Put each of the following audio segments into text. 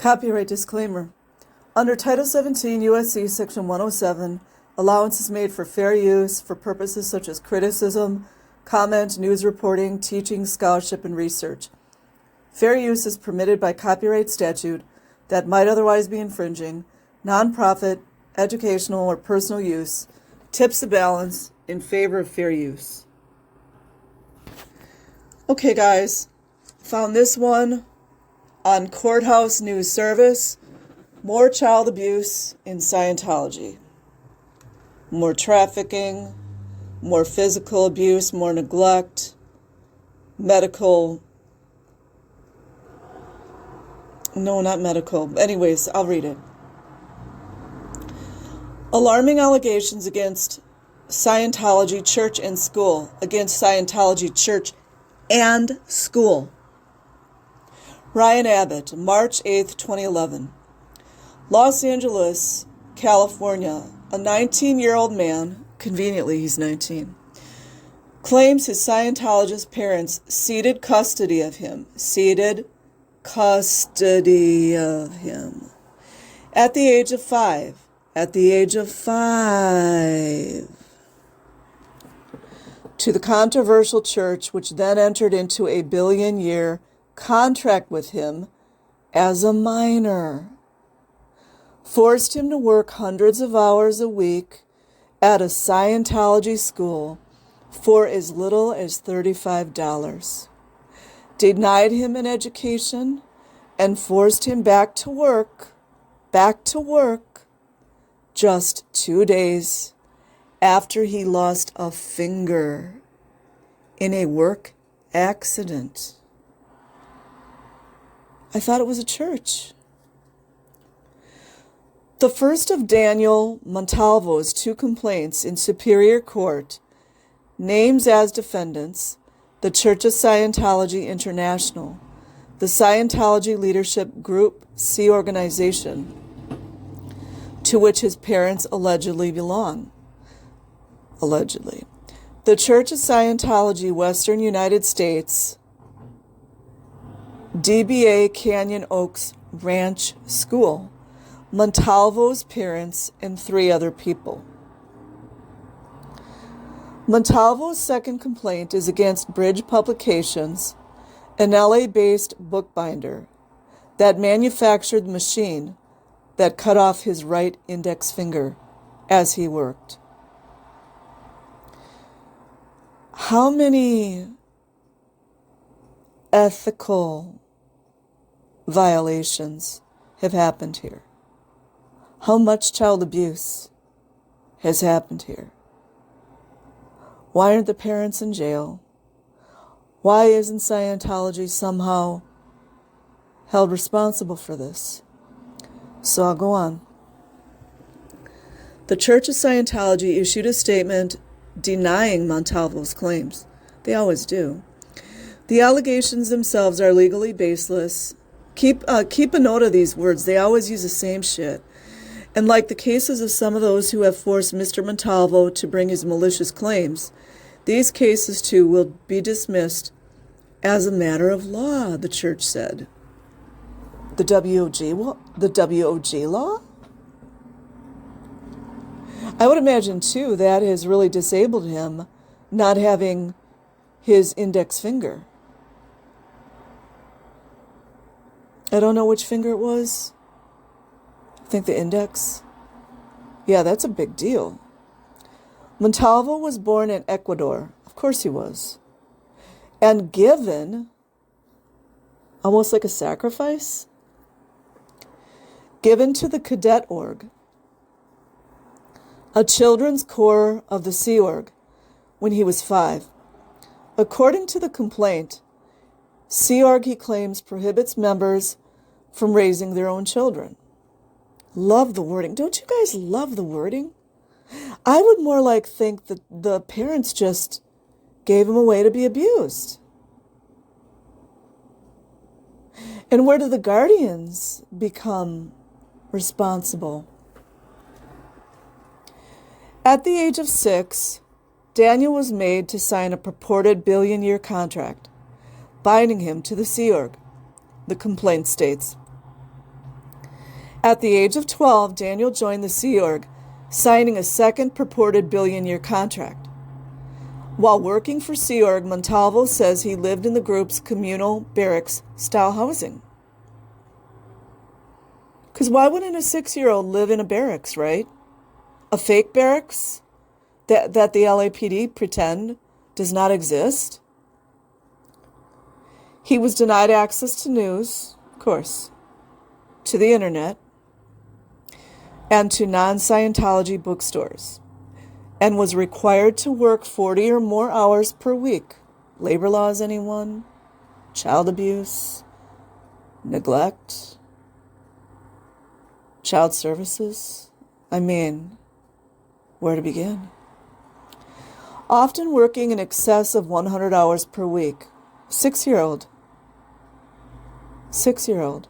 Copyright disclaimer. Under Title 17 U.S.C. Section 107, allowance is made for fair use for purposes such as criticism, comment, news reporting, teaching, scholarship, and research. Fair use is permitted by copyright statute that might otherwise be infringing. Nonprofit, educational, or personal use tips the balance in favor of fair use. Okay, guys, found this one on Courthouse News Service. More child abuse in Scientology. More trafficking, more physical abuse, more neglect, medical. No, not medical. Anyways, I'll read it. Alarming allegations against Scientology Church and School. Against Scientology Church and School. Ryan Abbott, March 8th, 2011. Los Angeles, California. A 19-year-old man, conveniently he's 19, claims his Scientologist parents ceded custody of him. At the age of 5. To the controversial church, which then entered into a billion-year contract with him as a minor, forced him to work hundreds of hours a week at a Scientology school for as little as $35, denied him an education, and forced him back to work, just 2 days after he lost a finger in a work accident. I thought it was a church. The first of Daniel Montalvo's 2 complaints in Superior Court names as defendants the Church of Scientology International, the Scientology Leadership Group C organization, to which his parents allegedly belong. The Church of Scientology Western United States, DBA Canyon Oaks Ranch School, Montalvo's parents, and 3 other people. Montalvo's second complaint is against Bridge Publications, an LA-based bookbinder that manufactured the machine that cut off his right index finger as he worked. How many ethical violations have happened here? How much child abuse has happened here? Why aren't the parents in jail? Why isn't Scientology somehow held responsible for this? So I'll go on. The Church of Scientology issued a statement denying Montalvo's claims. They always do. The allegations themselves are legally baseless. Keep a note of these words. They always use the same shit. And like the cases of some of those who have forced Mr. Montalvo to bring his malicious claims, these cases too will be dismissed as a matter of law, the church said. The WOG law? I would imagine too that has really disabled him, not having his index finger. I don't know which finger it was. I think the index. Yeah, that's a big deal. Montalvo was born in Ecuador. Of course he was. And given, almost like a sacrifice, given to the Cadet Org, a children's corps of the Sea Org, when he was 5. According to the complaint, Sea Org, he claims, prohibits members from raising their own children. Love the wording. Don't you guys love the wording? I would more like think that the parents just gave him away to be abused. And where do the guardians become responsible? At the age of 6, Daniel was made to sign a purported billion-year contract, binding him to the Sea Org, the complaint states. At the age of 12, Daniel joined the Sea Org, signing a second purported billion-year contract. While working for Sea Org, Montalvo says he lived in the group's communal barracks-style housing. Because why wouldn't a 6-year-old live in a barracks, right? A fake barracks that the LAPD pretend does not exist? He was denied access to news, of course, to the internet, and to non-Scientology bookstores, and was required to work 40 or more hours per week. Labor laws, anyone? Child abuse? Neglect? Child services? I mean, where to begin? Often working in excess of 100 hours per week. 6-year-old. 6-year-old.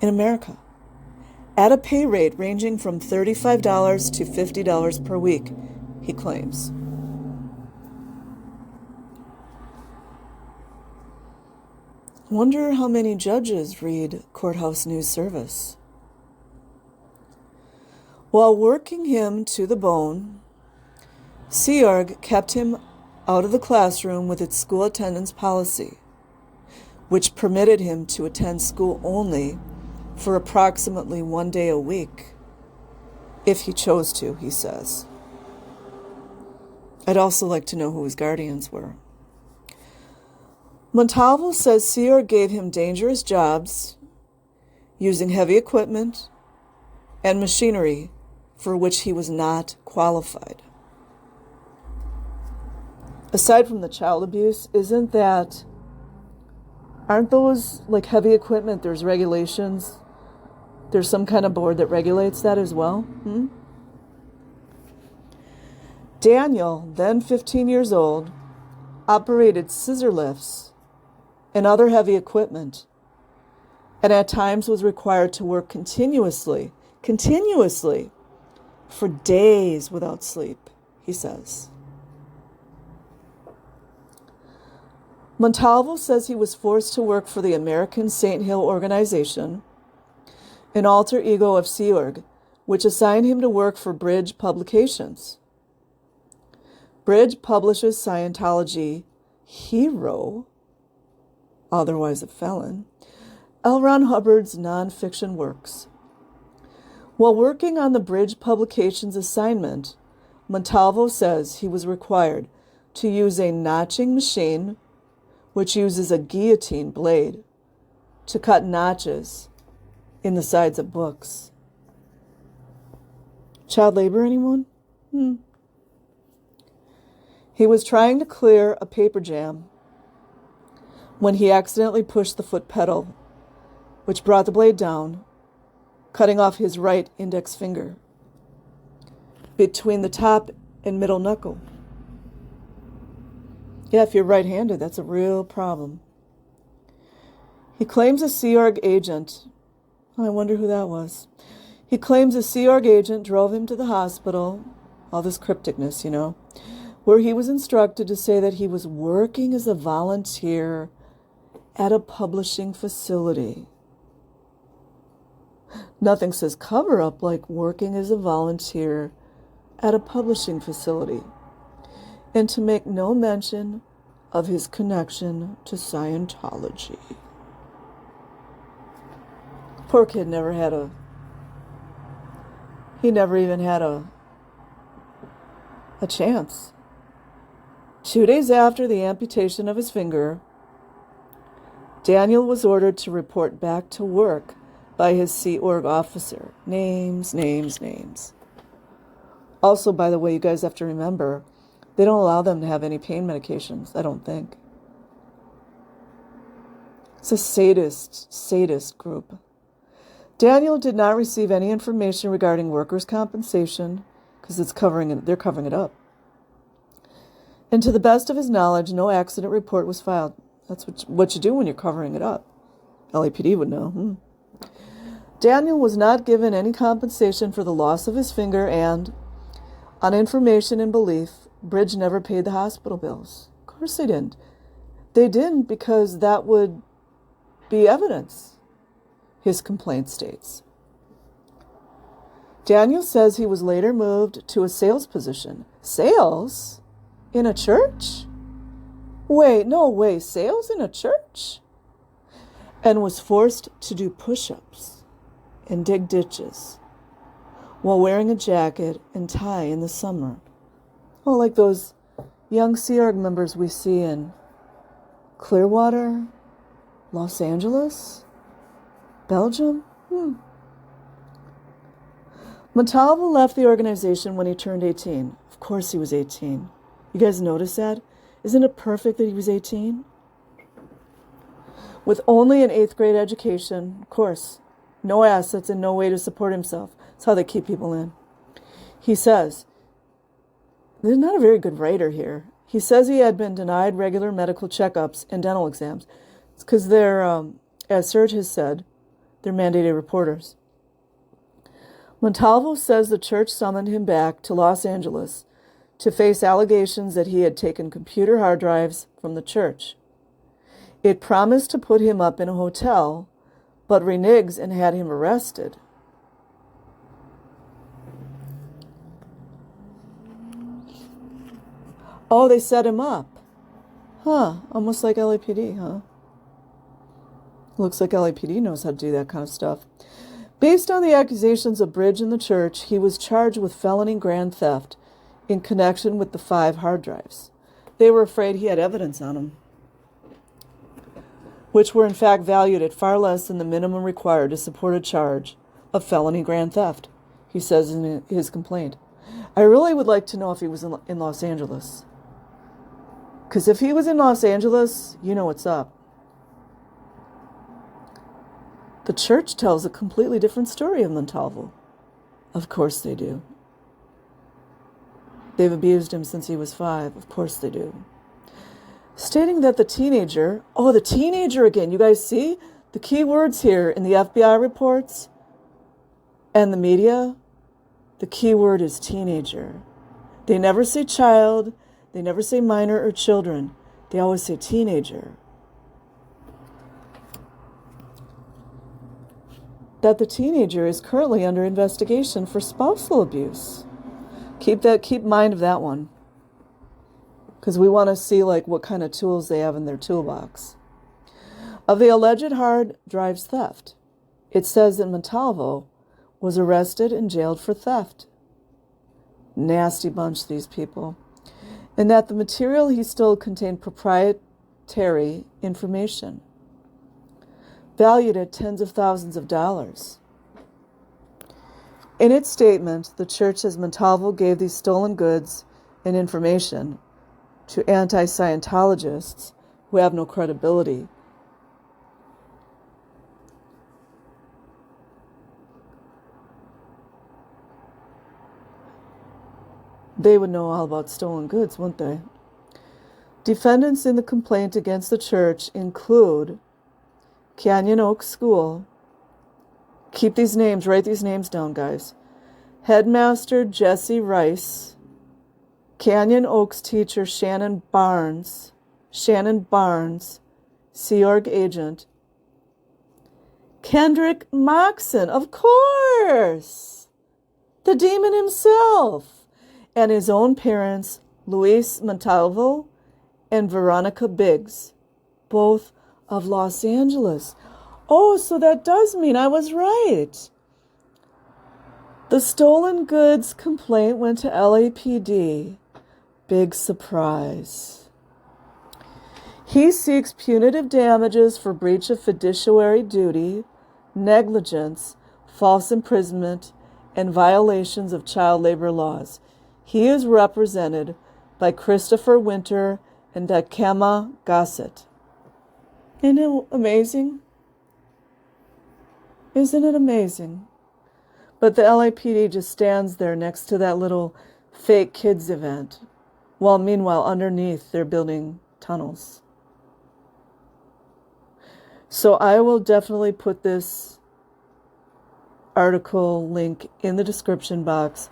In America. At a pay rate ranging from $35 to $50 per week, he claims. Wonder how many judges read Courthouse News Service. While working him to the bone, Sea Org kept him out of the classroom with its school attendance policy, which permitted him to attend school only for approximately 1 day a week, if he chose to, he says. I'd also like to know who his guardians were. Montalvo says Sea Org gave him dangerous jobs using heavy equipment and machinery for which he was not qualified. Aside from the child abuse, aren't those like heavy equipment? There's regulations. There's some kind of board that regulates that as well. Daniel, then 15 years old, operated scissor lifts and other heavy equipment, and at times was required to work continuously, for days without sleep, he says. Montalvo says he was forced to work for the American St. Hill organization, an alter ego of Sea Org, which assigned him to work for Bridge Publications. Bridge publishes Scientology hero, otherwise a felon, L. Ron Hubbard's nonfiction works. While working on the Bridge Publications assignment, Montalvo says he was required to use a notching machine, which uses a guillotine blade to cut notches in the sides of books. Child labor, anyone? He was trying to clear a paper jam when he accidentally pushed the foot pedal, which brought the blade down, cutting off his right index finger between the top and middle knuckle. Yeah, if you're right-handed, that's a real problem. He claims a Sea Org agent. I wonder who that was. He claims a Sea Org agent drove him to the hospital, all this crypticness, where he was instructed to say that he was working as a volunteer at a publishing facility. Nothing says cover-up like working as a volunteer at a publishing facility, and to make no mention of his connection to Scientology. Poor kid never even had a chance. 2 days after the amputation of his finger, Daniel was ordered to report back to work by his Sea Org officer. Names. Also, by the way, you guys have to remember, they don't allow them to have any pain medications, I don't think. It's a sadist group. Daniel did not receive any information regarding workers' compensation because they're covering it up. And to the best of his knowledge, no accident report was filed. That's what you do when you're covering it up. LAPD would know. Daniel was not given any compensation for the loss of his finger, and on information and belief, Bridge never paid the hospital bills. Of course they didn't. They didn't because that would be evidence. his complaint states. Daniel says he was later moved to a sales position. Sales? In a church? Wait, no way, sales in a church? And was forced to do push-ups and dig ditches while wearing a jacket and tie in the summer. Oh, like those young Sea Org members we see in Clearwater, Los Angeles, Belgium. Montalvo left the organization when he turned 18. Of course he was 18. You guys notice that? Isn't it perfect that he was 18? With only an 8th grade education, of course, no assets and no way to support himself. That's how they keep people in. He says, they're not a very good writer here. He says he had been denied regular medical checkups and dental exams. It's because they're, as Serge has said, they're mandated reporters. Montalvo says the church summoned him back to Los Angeles to face allegations that he had taken computer hard drives from the church. It promised to put him up in a hotel, but reneged and had him arrested. Oh, they set him up. Almost like LAPD, huh? Looks like LAPD knows how to do that kind of stuff. Based on the accusations of bridge in the church, he was charged with felony grand theft in connection with the 5 hard drives. They were afraid he had evidence on him, which were in fact valued at far less than the minimum required to support a charge of felony grand theft, he says in his complaint. I really would like to know if he was in Los Angeles. Because if he was in Los Angeles, you know what's up. The church tells a completely different story of Montalvo. Of course they do. They've abused him since he was 5. Of course they do. Stating that the teenager again, you guys see the key words here in the FBI reports and the media? The key word is teenager. They never say child, they never say minor or children. They always say teenager. That the teenager is currently under investigation for spousal abuse. Keep mind of that one. Because we want to see what kind of tools they have in their toolbox. Of the alleged hard drives theft, it says that Montalvo was arrested and jailed for theft. Nasty bunch, these people. And that the material he stole contained proprietary information, valued at tens of thousands of dollars. In its statement, the church says Montalvo gave these stolen goods and information to anti-Scientologists who have no credibility. They would know all about stolen goods, wouldn't they? Defendants in the complaint against the church include Canyon Oaks School. Keep these names, write these names down, guys. Headmaster Jesse Rice, Canyon Oaks teacher Shannon Barnes, Sea Org agent. Kendrick Moxon, of course, the demon himself, and his own parents, Luis Montalvo and Veronica Biggs, both of Los Angeles. Oh, so that does mean I was right. The stolen goods complaint went to LAPD. Big surprise. He seeks punitive damages for breach of fiduciary duty, negligence, false imprisonment, and violations of child labor laws. He is represented by Christopher Winter and Dakema Gossett. Isn't it amazing? Isn't it amazing? But the LAPD just stands there next to that little fake kids event, while meanwhile underneath they're building tunnels. So I will definitely put this article link in the description box.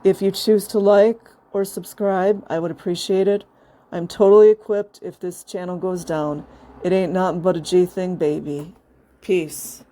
If you choose to like or subscribe, I would appreciate it. I'm totally equipped if this channel goes down. It ain't nothing but a G thing, baby. Peace.